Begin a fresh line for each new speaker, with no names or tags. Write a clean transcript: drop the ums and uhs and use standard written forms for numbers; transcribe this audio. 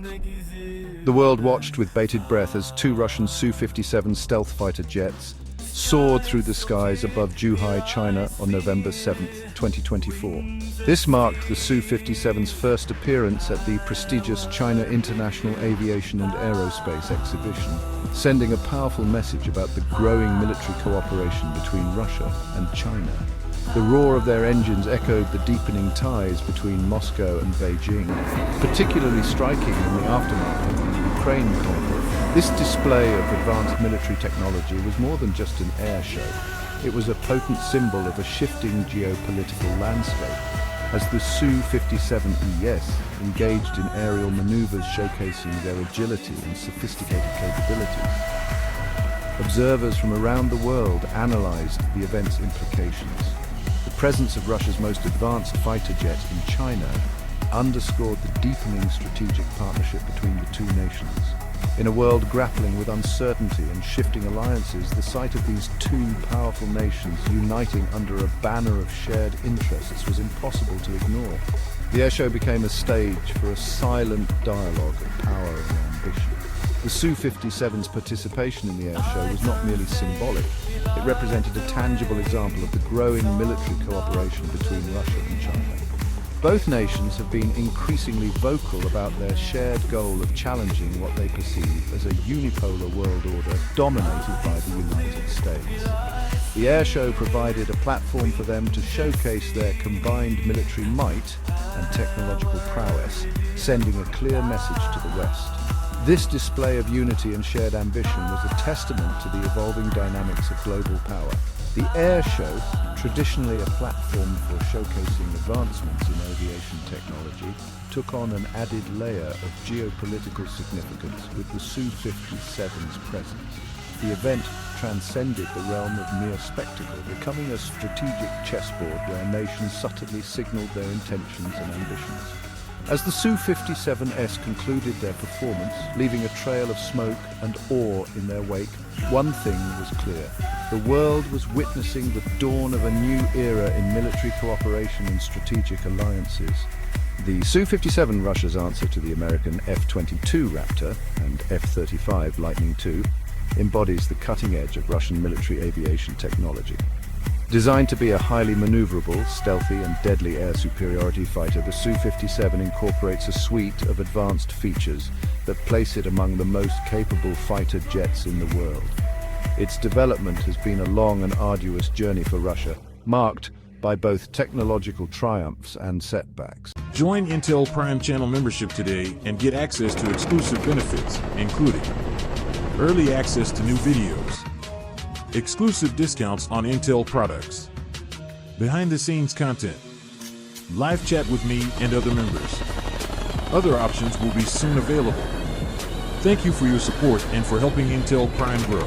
The world watched with bated breath as two Russian Su-57 stealth fighter jets soared through the skies above Zhuhai, China on November 7, 2024. This marked the Su-57's first appearance at the prestigious China International Aviation and Aerospace Exhibition, sending a powerful message about the growing military cooperation between Russia and China. The roar of their engines echoed the deepening ties between Moscow and Beijing, particularly striking in the aftermath of the Ukraine conflict. This display of advanced military technology was more than just an air show. It was a potent symbol of a shifting geopolitical landscape, as the Su-57ES engaged in aerial maneuvers showcasing their agility and sophisticated capabilities. Observers from around the world analyzed the event's implications. The presence of Russia's most advanced fighter jet in China underscored the deepening strategic partnership between the two nations. In a world grappling with uncertainty and shifting alliances, the sight of these two powerful nations uniting under a banner of shared interests was impossible to ignore. The airshow became a stage for a silent dialogue of power and ambition. The Su-57's participation in the airshow was not merely symbolic. It represented a tangible example of the growing military cooperation between Russia and China. Both nations have been increasingly vocal about their shared goal of challenging what they perceive as a unipolar world order dominated by the United States. The airshow provided a platform for them to showcase their combined military might and technological prowess, sending a clear message to the West. This display of unity and shared ambition was a testament to the evolving dynamics of global power. The air show, traditionally a platform for showcasing advancements in aviation technology, took on an added layer of geopolitical significance with the Su-57's presence. The event transcended the realm of mere spectacle, becoming a strategic chessboard where nations subtly signaled their intentions and ambitions. As the Su-57S concluded their performance, leaving a trail of smoke and awe in their wake, one thing was clear. The world was witnessing the dawn of a new era in military cooperation and strategic alliances. The Su-57, Russia's answer to the American F-22 Raptor and F-35 Lightning II, embodies the cutting edge of Russian military aviation technology. Designed to be a highly maneuverable, stealthy and deadly air superiority fighter, the Su-57 incorporates a suite of advanced features that place it among the most capable fighter jets in the world. Its development has been a long and arduous journey for Russia, marked by both technological triumphs and setbacks.
Join Intel Prime channel membership today and get access to exclusive benefits, including early access to new videos, exclusive discounts on Intel products, behind-the-scenes content, live chat with me and other members. Other options will be soon available. Thank you for your support and for helping Intel Prime grow.